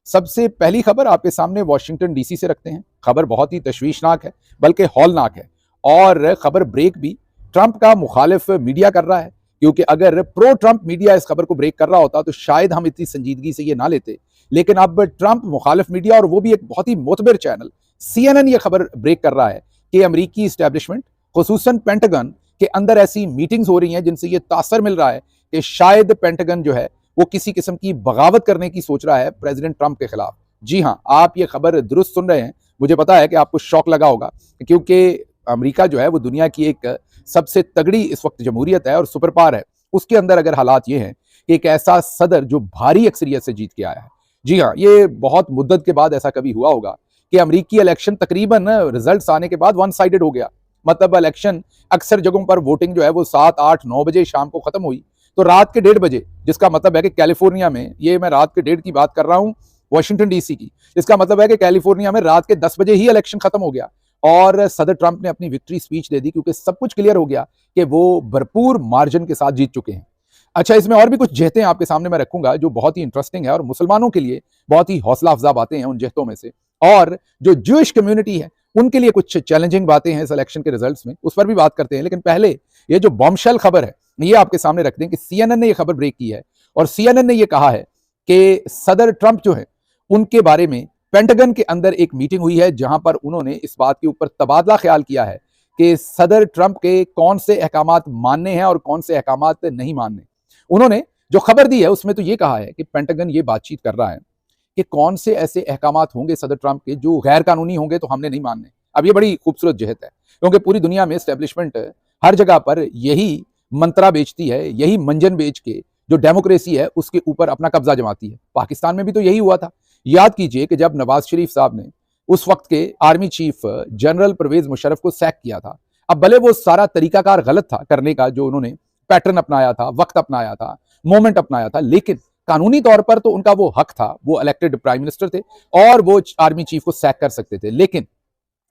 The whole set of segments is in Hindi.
सबसे पहली खबर आपके सामने वॉशिंगटन डीसी से रखते हैं। खबर बहुत ही तशवीशनाक है, बल्कि हौलनाक है, और खबर ब्रेक भी ट्रंप का मुखालिफ मीडिया कर रहा है, क्योंकि अगर प्रो ट्रंप मीडिया इस खबर को ब्रेक कर रहा होता तो शायद हम इतनी संजीदगी से ये ना लेते। लेकिन अब ट्रंप मुखालिफ मीडिया, और वो भी एक बहुत ही मोतबर चैनल CNN, ये खबर ब्रेक कर रहा है कि अमरीकी इस्टेब्लिशमेंट, खुसूसन पेंटागन के अंदर ऐसी मीटिंग्स हो रही हैं जिनसे ये तासर मिल रहा है कि शायद पेंटागन जो है वो किसी किस्म की बगावत करने की सोच रहा है प्रेसिडेंट ट्रंप के खिलाफ। जी हां, आप ये खबर दुरुस्त सुन रहे हैं। मुझे पता है कि आपको शौक लगा होगा, क्योंकि अमेरिका जो है वो दुनिया की एक सबसे तगड़ी इस वक्त जमहूरियत है और सुपर पावर है। उसके अंदर अगर हालात ये हैं कि एक ऐसा सदर जो भारी अक्सरियत से जीत के आया है, जी हाँ, ये बहुत मुद्दत के बाद ऐसा कभी हुआ होगा कि अमेरिकी इलेक्शन तकरीबन रिजल्ट्स आने के बाद वन साइडेड हो गया। मतलब इलेक्शन अक्सर जगहों पर वोटिंग जो है वो 7, 8, 9 बजे शाम को खत्म हुई, तो रात के 1:30 बजे, जिसका मतलब है कि कैलिफोर्निया में, ये मैं रात के 1:30 की बात कर रहा हूं, वॉशिंगटन डीसी की, इसका मतलब है कि कैलिफोर्निया में रात के 10 बजे ही इलेक्शन खत्म हो गया और सदर ट्रंप ने अपनी विक्ट्री स्पीच दे दी, क्योंकि सब कुछ क्लियर हो गया कि वो भरपूर मार्जिन के साथ जीत चुके हैं। अच्छा, इसमें और भी कुछ जहतें आपके सामने मैं रखूंगा जो बहुत ही इंटरेस्टिंग है और मुसलमानों के लिए बहुत ही हौसला अफजा बातें हैं उन जहतों में से, और जो ज्यूइश कम्युनिटी है उनके लिए कुछ चैलेंजिंग बातें हैं इस इलेक्शन के रिजल्ट्स में, उस पर भी बात करते हैं। लेकिन पहले ये जो बॉम्बशेल खबर है ये आपके सामने रख दें कि CNN ने ये खबर ब्रेक की है, और CNN ने ये कहा है कि सदर ट्रंप जो है उनके बारे में पेंटागन के अंदर एक मीटिंग हुई है जहां पर उन्होंने इस बात के ऊपर तबादला ख्याल किया है कि सदर ट्रंप के कौन से अहकामात मानने हैं और कौन से अहकामात नहीं मानने। उन्होंने जो खबर दी है उसमें तो ये कहा है कि पेंटागन ये बातचीत कर रहा है कि कौन से ऐसे अहकामात होंगे सदर ट्रंप के जो गैर कानूनी होंगे तो हमने नहीं मानने। अब ये बड़ी खूबसूरत जहत है, क्योंकि पूरी दुनिया में एस्टेब्लिशमेंट हर जगह पर यही मंत्रा बेचती है, यही मंजन बेच के जो डेमोक्रेसी है उसके ऊपर अपना कब्जा जमाती है। पाकिस्तान में भी तो यही हुआ था। याद कीजिए कि जब नवाज शरीफ साहब ने उस वक्त के army chief general Parvez Musharraf को सैक किया था, अब भले वो सारा तरीकाकार गलत था करने का, जो उन्होंने पैटर्न अपनाया था, वक्त अपनाया था, मोमेंट अपनाया था, लेकिन कानूनी तौर पर तो उनका वो हक था, वो इलेक्टेड प्राइम मिनिस्टर थे और वो आर्मी चीफ को सैक कर सकते थे। लेकिन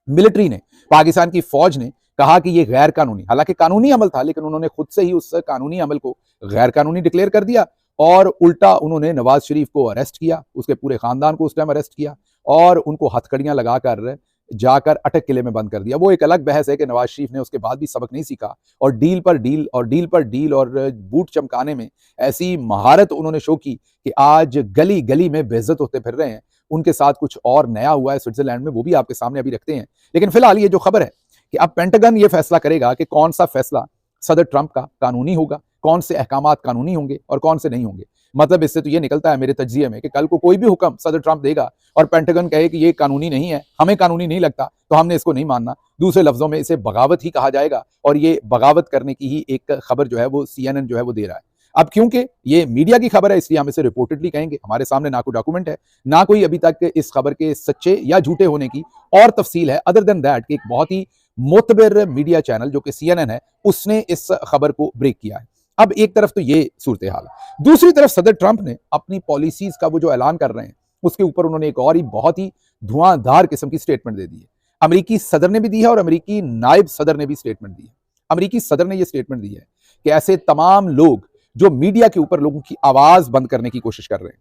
मिलिट्री ने, पाकिस्तान की फौज ने कहा कि ये गैर कानूनी, हालांकि कानूनी अमल था, लेकिन उन्होंने खुद से ही उस कानूनी अमल को गैर कानूनी डिक्लेयर कर दिया, और उल्टा उन्होंने नवाज शरीफ को अरेस्ट किया, उसके पूरे खानदान को उस टाइम अरेस्ट किया और उनको हथकड़ियां लगाकर जाकर अटक किले में बंद कर दिया। वो एक अलग बहस है कि नवाज शरीफ ने उसके बाद भी सबक नहीं सीखा और डील पर डील और डील पर डील और बूट चमकाने में ऐसी महारत उन्होंने शो की कि आज गली गली में बेइज्जत होते फिर रहे हैं। उनके साथ कुछ और नया हुआ है स्विट्जरलैंड में, वो भी आपके सामने अभी रखते हैं। लेकिन फिलहाल ये जो खबर है कि अब पेंटागन ये फैसला करेगा कि कौन सा फैसला सदर ट्रंप का कानूनी होगा, कौन से अहकामात कानूनी होंगे और कौन से नहीं होंगे। मतलब इससे तो ये निकलता है मेरे तज्जिए में कि कल को कोई भी हुक्म सदर ट्रंप देगा और पेंटागन कहे कि ये कानूनी नहीं है, हमें कानूनी नहीं लगता, तो हमने इसको नहीं मानना। दूसरे लफ्जों में इसे बगावत ही कहा जाएगा, और ये बगावत करने की ही एक खबर जो है वो CNN जो है वो दे रहा है। अब क्योंकि ये मीडिया की खबर है इसलिए हम इसे रिपोर्टेडली कहेंगे, हमारे सामने ना कोई डॉक्यूमेंट है, ना कोई अभी तक इस खबर के सच्चे या झूठे होने की और तफसील है, अदर देन दैट कि एक बहुत ही मोतबर मीडिया चैनल जो कि CNN है उसने इस खबर को ब्रेक किया है। अब एक तरफ तो ये सूरत हाल है, दूसरी तरफ सदर ट्रंप ने अपनी पॉलिसीज का वो जो ऐलान कर रहे हैं उसके ऊपर उन्होंने एक और ही बहुत ही धुआंधार किस्म की स्टेटमेंट दे दी है। अमेरिकी सदर ने भी दी है और अमेरिकी नायब सदर ने भी स्टेटमेंट दी है। अमेरिकी सदर ने यह स्टेटमेंट दी है कि ऐसे तमाम लोग जो मीडिया के ऊपर लोगों की आवाज बंद करने की कोशिश कर रहे हैं,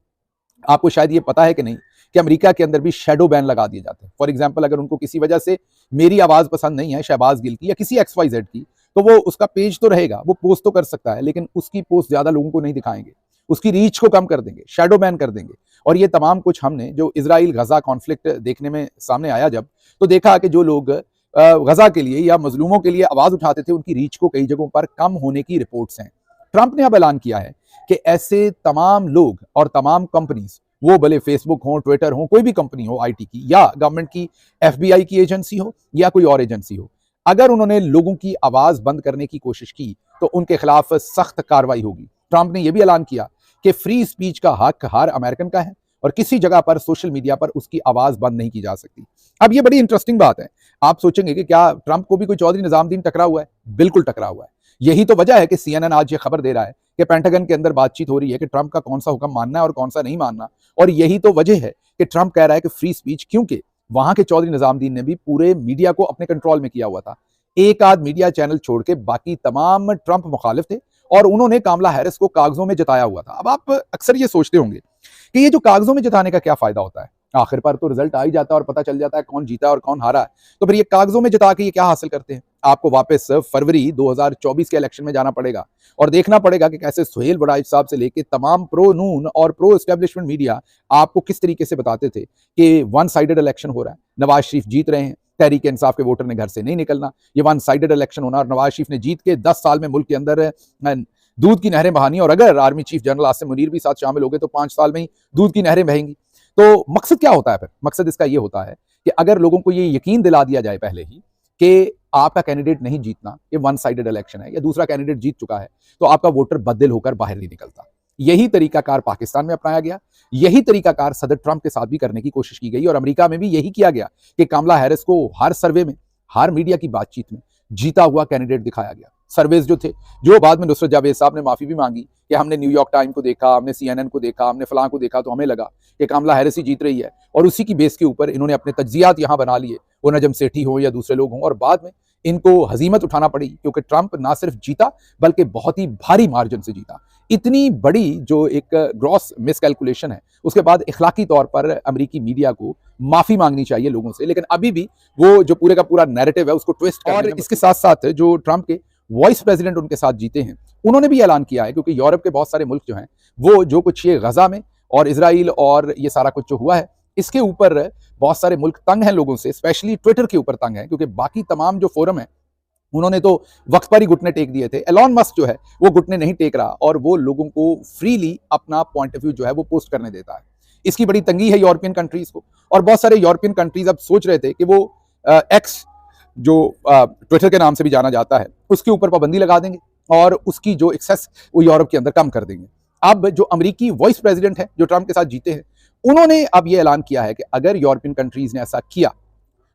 आपको शायद ये पता है कि नहीं कि अमेरिका के अंदर भी शैडो बैन लगा दिए जाते हैं। फॉर एग्जांपल, अगर उनको किसी वजह से मेरी आवाज पसंद नहीं है, शहबाज गिल की या किसी XYZ की, तो वो उसका पेज तो रहेगा, वो पोस्ट तो कर सकता है, लेकिन उसकी पोस्ट ज्यादा लोगों को नहीं दिखाएंगे, उसकी रीच को कम कर देंगे, शैडो बैन कर देंगे। और ये तमाम कुछ हमने जो इजराइल गजा कॉन्फ्लिक्ट देखने में सामने आया जब, तो देखा कि जो लोग गजा के लिए या मजलूमों के लिए आवाज उठाते थे उनकी रीच को कई जगहों पर कम होने की रिपोर्ट्स हैं। ट्रंप ने अब ऐलान किया है कि ऐसे तमाम लोग और तमाम कंपनीज, वो भले फेसबुक हो, ट्विटर हो, कोई भी कंपनी हो IT की या गवर्नमेंट की FBI की एजेंसी हो या कोई और एजेंसी हो, अगर उन्होंने लोगों की आवाज बंद करने की कोशिश की तो उनके खिलाफ सख्त कार्रवाई होगी। ट्रंप ने यह भी ऐलान किया कि फ्री स्पीच का हक हर अमेरिकन का है और किसी जगह पर सोशल मीडिया पर उसकी आवाज बंद नहीं की जा सकती। अब ये बड़ी इंटरेस्टिंग बात है। आप सोचेंगे कि क्या ट्रंप को भी कोई चौधरी निजामुद्दीन टकरा हुआ है? बिल्कुल टकरा हुआ है। यही तो वजह है कि CNN आज ये खबर दे रहा है कि पेंटागन के अंदर बातचीत हो रही है कि ट्रंप का कौन सा हुक्म मानना है और कौन सा नहीं मानना। और यही तो वजह है कि ट्रंप कह रहा है कि फ्री स्पीच, क्योंकि वहां के चौधरी निजामुद्दीन ने भी पूरे मीडिया को अपने कंट्रोल में किया हुआ था। एक आध मीडिया चैनल छोड़ के बाकी तमाम ट्रंप मुखालिफ थे और उन्होंने कामला हैरिस को कागजों में जताया हुआ था। अब आप अक्सर ये सोचते होंगे कि ये जो कागजों में जिताने का क्या फायदा होता है, आखिर पर तो रिजल्ट आ ही जाता है और पता चल जाता है कौन जीता और कौन हारा है। तो फिर ये कागजों में जिता के ये क्या हासिल करते हैं? आपको वापस फरवरी 2024 के इलेक्शन में जाना पड़ेगा और देखना पड़ेगा कि कैसे सुहेल बड़ाइच साहब से लेके तमाम प्रो नून और प्रो एस्टेब्लिशमेंट मीडिया आपको किस तरीके से बताते थे कि वन साइडेड इलेक्शन हो रहा है, नवाज शरीफ जीत रहे हैं, तहरीक इंसाफ के वोटर ने घर से नहीं निकलना, ये वन साइडेड इलेक्शन होना और नवाज शरीफ ने जीत के 10 साल में मुल्क के अंदर दूध की नहरें बहानी, और अगर army chief general Asim Munir भी साथ शामिल हो गए तो 5 साल में ही दूध की नहरें बहेंगी। तो मकसद क्या होता है फिर? मकसद इसका यह होता है कि अगर लोगों को ये यकीन दिला दिया जाए पहले ही कि आपका कैंडिडेट नहीं जीतना, ये वन साइडेड इलेक्शन है या दूसरा कैंडिडेट जीत चुका है, तो आपका वोटर बददिल होकर बाहर नहीं निकलता। यही तरीकाकार पाकिस्तान में अपनाया गया, यही तरीकाकार सदर ट्रंप के साथ भी करने की कोशिश की गई और अमेरिका में भी यही किया गया कि कमला हैरिस को हर सर्वे में, हर मीडिया की बातचीत में जीता हुआ कैंडिडेट दिखाया गया। सर्वेज जो थे, जो बाद में नुसरत जावेद साहब ने माफी भी मांगी कि हमने न्यूयॉर्क टाइम को देखा, हमने CNN को देखा, हमने फलां को देखा, तो हमें लगा कि कमला हैरिस ही जीत रही है, और उसी की बेस के ऊपर इन्होंने अपने तज्जियात यहां बना लिए, वो नजम सेठी हो या दूसरे लोग हों, और बाद में इनको हजीमत उठाना पड़ी क्योंकि ट्रंप ना सिर्फ जीता बल्कि बहुत ही भारी मार्जिन से जीता। इतनी बड़ी जो एक ग्रॉस मिसकैलकुलेशन है, उसके बाद इखलाकी तौर पर अमेरिकी मीडिया को माफी मांगनी चाहिए लोगों से, लेकिन अभी भी वो जो पूरे का पूरा नैरेटिव है उसको ट्विस्ट। और इसके साथ साथ जो ट्रंप के वाइस प्रेसिडेंट उनके साथ जीते हैं, उन्होंने भी ऐलान किया है, क्योंकि यूरोप के बहुत सारे मुल्क जो हैं वो जो कुछ ये गजा में और इजराइल और ये सारा कुछ जो हुआ है, इसके ऊपर बहुत सारे मुल्क तंग हैं लोगों से, स्पेशली ट्विटर के ऊपर तंग है, क्योंकि बाकी तमाम जो फोरम है उन्होंने तो वक्त पर ही घुटने टेक दिए थे। एलॉन मस्क जो है वो घुटने नहीं टेक रहा और वो लोगों को फ्रीली अपना पॉइंट ऑफ व्यू जो है वो पोस्ट करने देता है। इसकी बड़ी तंगी है यूरोपियन कंट्रीज को, और बहुत सारे यूरोपियन कंट्रीज अब सोच रहे थे कि वो एक्स जो ट्विटर के नाम से भी जाना जाता है उसके ऊपर पाबंदी लगा देंगे और उसकी जो एक्सेस वो यूरोप के अंदर कम कर देंगे। अब जो अमेरिकी वाइस प्रेसिडेंट है जो ट्रंप के साथ जीते हैं, उन्होंने अब ये ऐलान किया है कि अगर यूरोपियन कंट्रीज ने ऐसा किया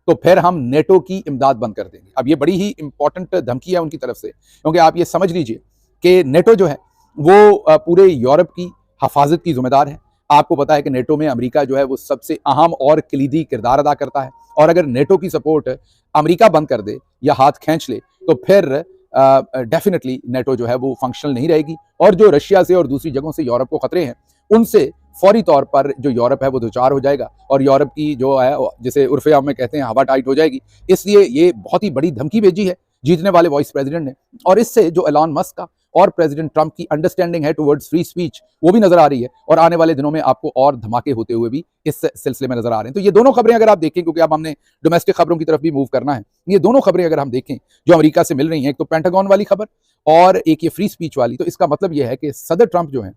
तो फिर हम नेटो की इमदाद बंद कर देंगे। अब ये बड़ी ही इंपॉर्टेंट धमकी है उनकी तरफ से, क्योंकि आप ये समझ लीजिए कि नेटो जो है वो पूरे यूरोप की हफाजत की जिम्मेदार है। आपको पता है कि नेटो में अमेरिका जो है वो सबसे अहम और कलीदी किरदार अदा करता है, और अगर नेटो की सपोर्ट अमेरिका बंद कर दे या हाथ खींच ले तो फिर डेफिनेटली नेटो जो है वो फंक्शनल नहीं रहेगी, और जो रशिया से और दूसरी जगहों से यूरोप को खतरे हैं उनसे फौरी तौर पर जो यूरोप है वो दो चार हो जाएगा, और यूरोप की जो है जिसे उर्फे आम में कहते हैं हवा टाइट हो जाएगी। इसलिए ये बहुत ही बड़ी धमकी भेजी है जीतने वाले वाइस प्रेसिडेंट ने, और इससे जो एलॉन मस्क का और प्रेसिडेंट ट्रंप की अंडरस्टैंडिंग है टुवर्ड्स फ्री स्पीच वो भी नजर आ रही है, और आने वाले दिनों में आपको और धमाके होते हुए भी इस सिलसिले में नजर आ रहे हैं। तो ये दोनों खबरें अगर आप देखें, क्योंकि अब हमने डोमेस्टिक खबरों की तरफ भी मूव करना है, ये दोनों खबरें अगर हम देखें जो अमेरिका से मिल रही हैं, एक तो पेंटागन वाली खबर और एक ये फ्री स्पीच वाली, तो इसका मतलब यह है कि सदर ट्रंप जो है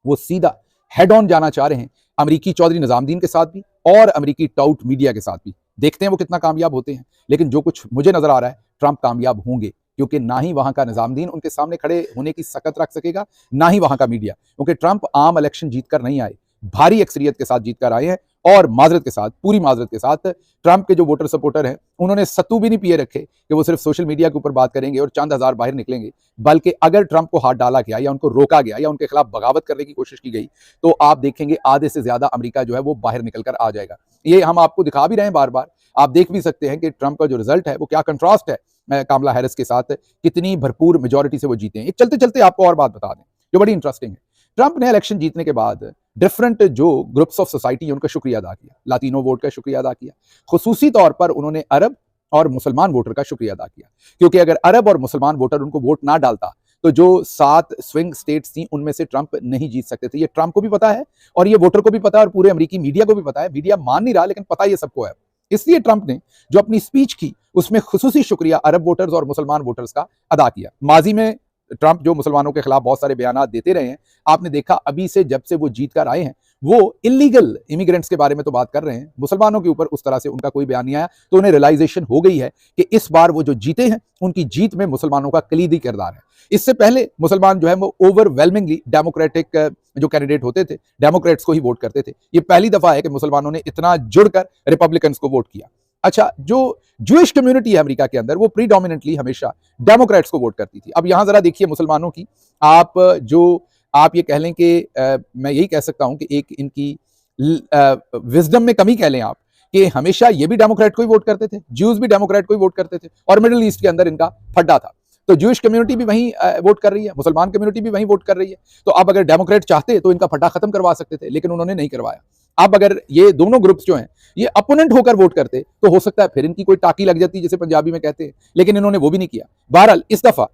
वो सीधा हेड ऑन जाना चाह रहे हैं अमेरिकी चौधरी निजामुद्दीन के साथ भी और अमेरिकी टाउट मीडिया के साथ भी। देखते हैं वो कितना कामयाब होते हैं, लेकिन जो कुछ मुझे नजर आ रहा है ट्रंप कामयाब होंगे, क्योंकि ना ही वहां का निजामुद्दीन उनके सामने खड़े होने की सकत रख सकेगा, ना ही वहां का मीडिया, क्योंकि ट्रंप आम इलेक्शन जीतकर नहीं आए, भारी अक्सरियत के साथ जीतकर आए हैं, और माजरत के साथ, पूरी माजरत के साथ ट्रंप के जो वोटर सपोर्टर हैं उन्होंने सत्तू भी नहीं पिए रखे कि वो सिर्फ सोशल मीडिया के ऊपर बात करेंगे और चंद हजार बाहर निकलेंगे, बल्कि अगर ट्रंप को हाथ डाला गया या उनको रोका गया या उनके खिलाफ बगावत करने की कोशिश की गई तो आप देखेंगे आधे से ज्यादा अमेरिका जो है वो बाहर निकल कर आ जाएगा। ये हम आपको दिखा भी रहे हैं बार बार, आप देख भी सकते हैं कि ट्रंप का जो रिजल्ट है वो क्या कंट्रास्ट है कमला हैरिस के साथ, कितनी भरपूर मेजोरिटी से वो जीते हैं। एक चलते चलते आपको और बात बता दें जो बड़ी इंटरेस्टिंग है, ट्रंप ने इलेक्शन जीतने के बाद डिफरेंट जो ग्रुप्स ऑफ सोसाइटी उनका शुक्रिया अदा किया, लातीनो वोट का शुक्रिया अदा किया, खुसूसी तौर पर उन्होंने अरब और मुसलमान वोटर का शुक्रिया अदा किया, क्योंकि अगर अरब और मुसलमान वोटर उनको वोट ना डालता तो जो 7 स्विंग स्टेट्स थी उनमें से ट्रंप नहीं जीत सकते थे। ये ट्रंप को भी पता है और ये वोटर को भी पता है और पूरे अमेरिकी मीडिया को भी पता है। मीडिया मान नहीं रहा लेकिन पता ये सबको है। इसलिए ट्रंप ने जो अपनी स्पीच की उसमें खुसूसी शुक्रिया अरब वोटर्स और मुसलमान वोटर्स का अदा किया। माजी में ट्रंप जो मुसलमानों के खिलाफ बहुत सारे बयान देते रहे हैं, आपने देखा अभी से जब से वो जीत कर आए हैं वो इलीगल इमिग्रेंट्स के बारे में तो बात कर रहे हैं, मुसलमानों के ऊपर उस तरह से उनका कोई बयान नहीं आया। तो उन्हें रियलाइजेशन हो गई है कि इस बार वो जो जीते हैं उनकी जीत में मुसलमानों का कलीदी किरदार है। इससे पहले मुसलमान जो है वो ओवरवेलमिंगली डेमोक्रेटिक जो कैंडिडेट होते थे डेमोक्रेट्स को ही वोट करते थे। ये पहली दफा है कि मुसलमानों ने इतना जुड़कर रिपब्लिकन्स को वोट किया। अच्छा, जो जूइश कम्युनिटी है अमेरिका के अंदर वो प्रीडोमिनेंटली हमेशा डेमोक्रेट्स को वोट करती थी। अब यहां जरा देखिए मुसलमानों की, आप ये कह लें कि मैं यही कह सकता हूं कि एक इनकी विजडम में कमी कह लें आप, कि हमेशा ये भी डेमोक्रेट को ही वोट करते थे, ज्यूज भी डेमोक्रेट को ही वोट करते थे और मिडिल ईस्ट के अंदर इनका फड्डा था। तो ज्यूइश कम्युनिटी भी वहीं वोट कर रही है, मुसलमान कम्युनिटी भी वहीं वोट कर रही है। तो अब अगर डेमोक्रेट चाहते तो इनका फटा खत्म करवा सकते थे, लेकिन उन्होंने नहीं करवाया। अब अगर ये दोनों ग्रुप्स जो हैं ये अपोनेंट होकर वोट करते तो हो सकता है फिर इनकी कोई टाकी लग जाती, जैसे पंजाबी में कहते हैं, लेकिन इन्होंने वो भी नहीं किया। बहरहाल इस दफा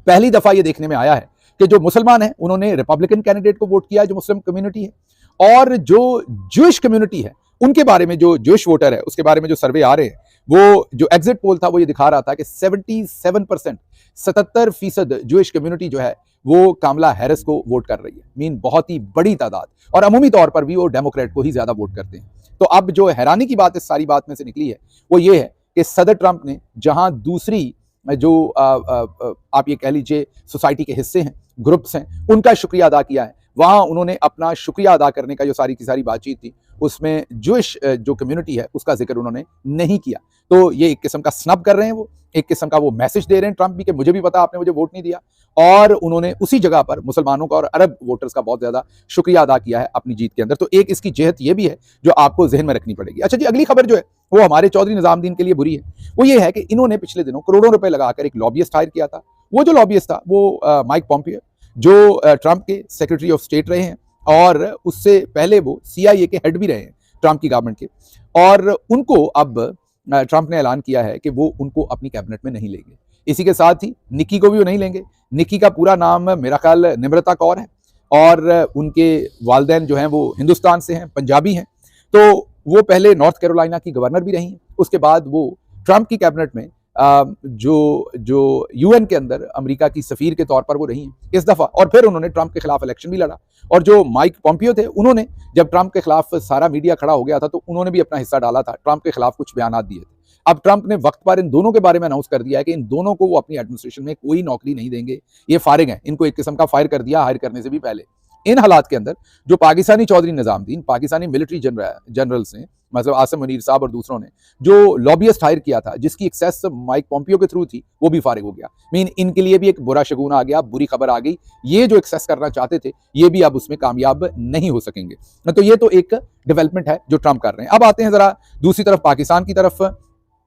पहली दफा ये देखने में आया है कि जो मुसलमान हैं उन्होंने रिपब्लिकन कैंडिडेट को वोट किया है, जो मुस्लिम कम्युनिटी है, और जो ज्यूइश कम्युनिटी है उनके बारे में, जो ज्यूइश वोटर है उसके बारे में जो सर्वे आ रहे हैं, वो जो एग्जिट पोल था वो ये दिखा रहा था कि 77%, 77% ज्यूइश कम्युनिटी जो है वो कामला हैरिस को वोट कर रही है। मीन बहुत ही बड़ी तादाद, और अमूमी तौर पर भी वो डेमोक्रेट को ही ज्यादा वोट करते हैं। तो अब जो हैरानी की बात इस सारी बात में से निकली है वो ये है कि सदर ट्रंप ने जहां दूसरी जो आप ये कह लीजिए सोसाइटी के हिस्से हैं, ग्रुप्स हैं, उनका शुक्रिया अदा किया है, वहां उन्होंने अपना शुक्रिया अदा करने का जो सारी की सारी बातचीत थी उसमें ज्यूइश जो कम्युनिटी है उसका जिक्र उन्होंने नहीं किया। तो ये एक किस्म का स्नब कर रहे हैं, वो एक किस्म का वो मैसेज दे रहे हैं ट्रंप भी कि मुझे भी पता आपने मुझे वोट नहीं दिया, और उन्होंने उसी जगह पर मुसलमानों का और अरब वोटर्स का बहुत ज्यादा शुक्रिया अदा किया है अपनी जीत के अंदर। तो एक इसकी जेहत ये भी है जो आपको जहन में रखनी पड़ेगी। अच्छा जी, अगली खबर जो है वो हमारे चौधरी निजामुद्दीन के लिए बुरी है। वो ये है कि इन्होंने पिछले दिनों करोड़ों रुपए लगाकर एक लॉबियस्ट हायर किया था। वो जो लॉबियस्ट था वो माइक पॉम्पियो, जो ट्रंप के सेक्रेटरी ऑफ स्टेट रहे हैं, और उससे पहले वो CIA के हेड भी रहे हैं ट्रंप की गवर्नमेंट के, और उनको अब ट्रंप ने ऐलान किया है कि वो उनको अपनी कैबिनेट में नहीं लेंगे। इसी के साथ ही निक्की को भी वो नहीं लेंगे। निक्की का पूरा नाम मेरा ख्याल निम्रता कौर है, और उनके वालिदैन जो हैं वो हिंदुस्तान से हैं, पंजाबी हैं। तो वो पहले नॉर्थ कैरोलिना की गवर्नर भी रही हैं, उसके बाद वो ट्रंप की कैबिनेट में जो UN के अंदर अमेरिका की सफीर के तौर पर वो रही हैं इस दफा, और फिर उन्होंने ट्रंप के खिलाफ इलेक्शन भी लड़ा। और जो माइक पॉम्पियो थे, उन्होंने जब ट्रंप के खिलाफ सारा मीडिया खड़ा हो गया था तो उन्होंने भी अपना हिस्सा डाला था, ट्रंप के खिलाफ कुछ बयान दिए थे। अब ट्रंप ने वक्त पर इन दोनों के बारे में अनाउंस कर दिया है कि इन दोनों को वो अपनी एडमिनिस्ट्रेशन में कोई नौकरी नहीं देंगे, ये फारिग हैं, इनको एक किस्म का फायर कर दिया हायर करने से भी पहले। इन हालात के अंदर जो पाकिस्तानी चौधरी निजामुद्दीन, पाकिस्तानी मिलिट्री जनरल्स ने, मतलब आसिम मुनीर साहब और दूसरों ने जो लॉबियस्ट हायर किया था, जिसकी एक्सेस माइक पॉम्पियो के थ्रू थी, वो भी फारिग हो गया। मीन इनके लिए भी एक बुरा शगुन आ गया, बुरी खबर आ गई। ये जो एक्सेस करना चाहते थे ये भी अब उसमें कामयाब नहीं हो सकेंगे। तो ये तो एक डेवलपमेंट है जो ट्रंप कर रहे हैं। अब आते हैं जरा दूसरी तरफ, पाकिस्तान की तरफ।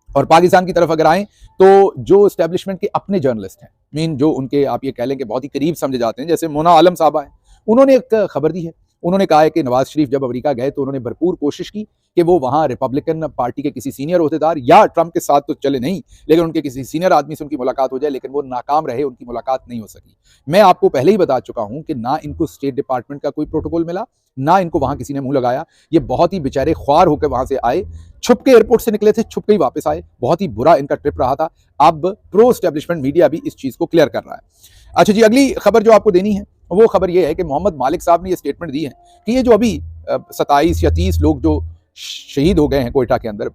और पाकिस्तान की तरफ अगर आए तो जो एस्टेब्लिशमेंट के अपने जर्नलिस्ट हैं, मीन जो उनके आप ये कह लें कि बहुत ही करीब समझे जाते हैं, जैसे मोना आलम साहबा हैं, उन्होंने एक खबर दी है। उन्होंने कहा है कि नवाज शरीफ जब अमेरिका गए तो उन्होंने भरपूर कोशिश की कि वो वहां रिपब्लिकन पार्टी के किसी सीनियर ओहदेदार, या ट्रंप के साथ तो चले नहीं, लेकिन उनके किसी सीनियर आदमी से उनकी मुलाकात हो जाए, लेकिन वो नाकाम रहे, उनकी मुलाकात नहीं हो सकी। मैं आपको पहले ही बता चुका हूं कि ना इनको स्टेट डिपार्टमेंट का कोई प्रोटोकॉल मिला, ना इनको वहां किसी ने मुंह लगाया। ये बहुत ही बेचारे ख्वार होकर वहां से आए, छुप के एयरपोर्ट से निकले थे, छुप के ही वापस आए। बहुत ही बुरा इनका ट्रिप रहा था। अब प्रो एस्टेब्लिशमेंट मीडिया भी इस चीज को क्लियर कर रहा है। अच्छा जी, अगली खबर जो आपको देनी है वो खबर ये है कि मोहम्मद मालिक साहब ने ये स्टेटमेंट दी है कि ये जो अभी 27 या 30 लोग जो शहीद हो गए हैं कोयटा के अंदर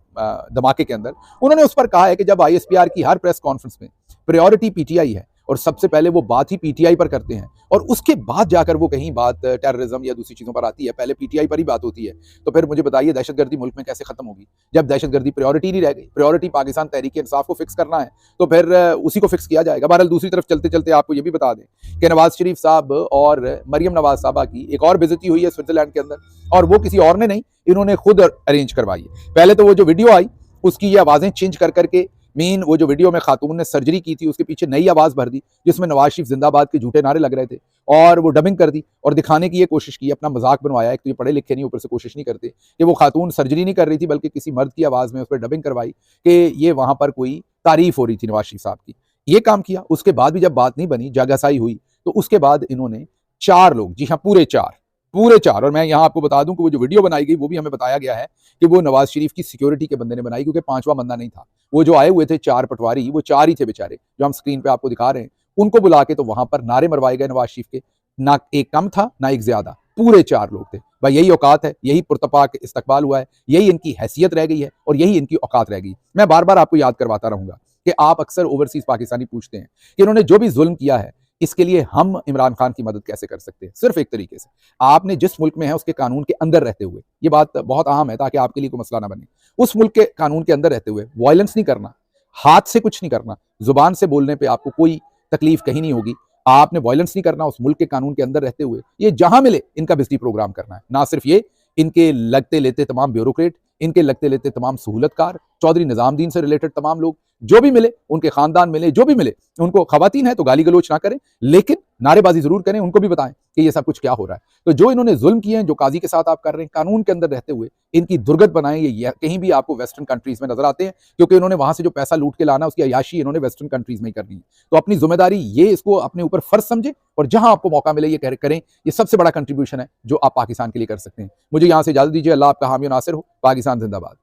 धमाके के अंदर, उन्होंने उस पर कहा है कि जब ISPR की हर प्रेस कॉन्फ्रेंस में प्रायोरिटी PTI है, और सबसे पहले वो बात ही PTI पर करते हैं, और उसके बाद जाकर वो कहीं बात टेररिज्म या दूसरी चीज़ों पर आती है, पहले PTI पर ही बात होती है। तो फिर मुझे बताइए दहशतगर्दी मुल्क में कैसे खत्म होगी जब दहशतगर्दी प्रायोरिटी नहीं रह गई। प्रायोरिटी पाकिस्तान तहरीक इंसाफ को फिक्स करना है तो फिर उसी को फिक्स किया जाएगा। बहरहाल दूसरी तरफ चलते चलते आपको ये भी बता दें कि नवाज शरीफ साहब और मरियम नवाज साहबा की एक और बेइज्जती हुई है स्विट्जरलैंड के अंदर, और वो किसी और ने नहीं, इन्होंने खुद अरेंज करवाई है। पहले तो वो जो वीडियो आई उसकी ये आवाज़ें चेंज कर करके, मीन वो जो वीडियो में खातून ने सर्जरी की थी उसके पीछे नई आवाज़ भर दी जिसमें नवाज शरीफ जिंदाबाद के झूठे नारे लग रहे थे, और वो डबिंग कर दी और दिखाने की ये कोशिश की, अपना मजाक बनवाया। एक तो ये पढ़े लिखे नहीं, ऊपर से कोशिश नहीं करते कि वो खातून सर्जरी नहीं कर रही थी बल्कि किसी मर्द की आवाज़ में उस पर डबिंग करवाई कि ये वहाँ पर कोई तारीफ हो रही थी नवाज शरीफ साहब की। ये काम किया। उसके बाद भी जब बात नहीं बनी, जागासाई हुई, तो उसके बाद इन्होंने 4 लोग, जी हाँ पूरे चार, और मैं यहाँ आपको बता दूं कि वो जो वीडियो बनाई गई वो भी हमें बताया गया है कि वो नवाज शरीफ की सिक्योरिटी के बंदे ने बनाई, क्योंकि 5वां बंदा नहीं था। वो जो आए हुए थे 4 पटवारी, वो 4 ही थे बेचारे, जो हम स्क्रीन पे आपको दिखा रहे हैं। उनको बुला के तो वहां पर नारे मरवाए गए नवाज शरीफ के, ना एक कम था ना एक ज्यादा, पूरे 4 लोग थे। भाई यही औकात है, यही पुरतपाक इस्तकबाल हुआ है, यही इनकी हैसियत रह गई है और यही इनकी औकात रह गई। मैं बार बार आपको याद करवाता रहूंगा कि आप अक्सर ओवरसीज पाकिस्तानी पूछते हैं कि इन्होंने जो भी जुल्म किया है इसके लिए हम इमरान खान की मदद कैसे कर सकते हैं। सिर्फ एक तरीके से, आपने जिस मुल्क में है उसके कानून के अंदर रहते हुए, ये बात बहुत अहम है ताकि आपके लिए कोई मसला ना बने, उस मुल्क के कानून के अंदर रहते हुए वायलेंस नहीं करना, हाथ से कुछ नहीं करना, जुबान से बोलने पे आपको कोई तकलीफ कहीं नहीं होगी। आपने वायलेंस नहीं करना उस मुल्क के कानून के अंदर रहते हुए। ये जहां मिले इनका बिजली प्रोग्राम करना है। ना सिर्फ ये, इनके लगते लेते तमाम ब्यूरोक्रेट, इनके लगते लेते तमाम सहूलतकार, चौधरी निजामुद्दीन से रिलेटेड तमाम लोग, जो भी मिले, उनके खानदान मिले, जो भी मिले, उनको खवातीन है तो गाली गलोच ना करें, लेकिन नारेबाजी जरूर करें, उनको भी बताएं कि ये सब कुछ क्या हो रहा है। तो जो इन्होंने जुल्म किए हैं, जो काजी के साथ आप कर रहे हैं, कानून के अंदर रहते हुए इनकी दुर्गत बनाएं, ये कहीं भी आपको वेस्टर्न कंट्रीज में नजर आते हैं, क्योंकि इन्होंने वहां से जो पैसा लूट के लाना, उसकी अयाशी इन्होंने वेस्टर्न कंट्रीज में ही करनी है। तो अपनी जिम्मेदारी ये, इसको अपने ऊपर फर्ज समझे और जहां आपको मौका मिले ये करें। ये सबसे बड़ा कंट्रीब्यूशन है जो आप पाकिस्तान के लिए कर सकते हैं। मुझे यहां से इजाजत दीजिए। अल्लाह आपका हामी और नासिर हो। पाकिस्तान जिंदाबाद।